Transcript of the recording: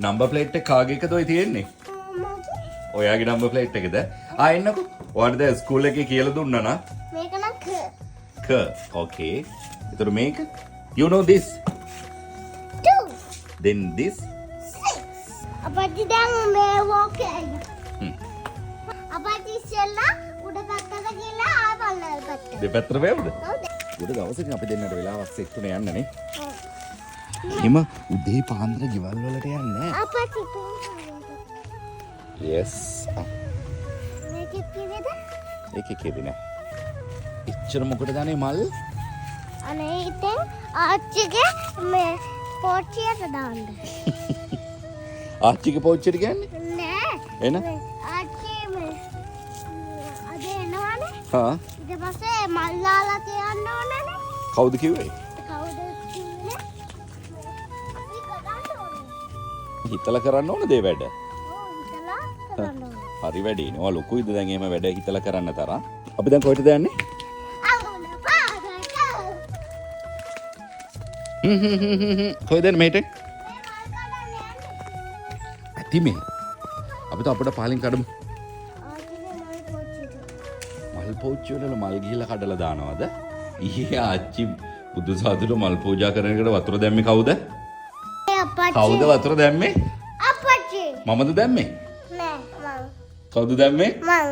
Number plate එක කාගේ එකද ඔය තියෙන්නේ? ඔයාගේ නම්බර් ප්ලේට් එකද? එන්නකෝ. ඔයාලට දැන් ස්කූල් එකේ කියලා දුන්නා නා? මේක නම් ක. Okay. ඒතර මේක? You know this? 2 Then this? අපච්චි දැන් මේ වෝක් එකයි. අපච්චි ඉස්සෙල්ලා උඩ පැත්තට ගිහලා ආය පල්ලෙහා පැත්තට. දෙපැත්තට වේවද? හවුද? උඩ දවසකින් අපි දෙන්නට වෙලාවක් සෙට් තුනේ යන්න නේ. එහෙම උදේ පාන්දර ගෙවල් වලට යන්නේ නැහැ. අපච්චි Yes. මේක කිව්වද? ඒකේ කෙරේ නෑ. එච්චර මොකටද අනේ මල්? අනේ ඉතින් ආච්චිගේ මේ පෝච්චියට දාන්න. ආච්චිගේ පෝච්චියට කියන්නේ? නෑ. එන? ආච්චි මේ අද එනවනේ. හා ඊට පස්සේ මල්ලාලා තියන්න ඕනනේ. කවුද කිව්වේ? කවුද කිව්වේ? අපි කරන්න ඕනේ. හිතලා කරන්න ඕන දේ වැඩ. ඔව් හිතලා කරන්න ඕනේ. හරි වැඩේනේ. ඔයා ලොකුයිද දැන් එහෙම වැඩ හිතලා කරන්න තරම්? අපි දැන් කොහෙටද යන්නේ? අඟුල පාගට. කොහෙද යන්නේ මෙහෙට? මේ මල් කඩන්න යන්නේ. ඇති මේ. අපි તો අපිට පාලින් කඩමු. ආච්චිගේ මල් පෝච්චියට. මල් පෝච්චි වල මල් ගිහිල්ලා කඩලා දානවද? ඊයේ ආච්චි බුදු සාදුට මල් පූජා කරන එකට වතුර දැම්මේ කවුද? අපච්චි. කවුද වතුර දැම්මේ? අපච්චි. මමද දැම්මේ? නෑ මං. කවුද දැම්මේ? මං.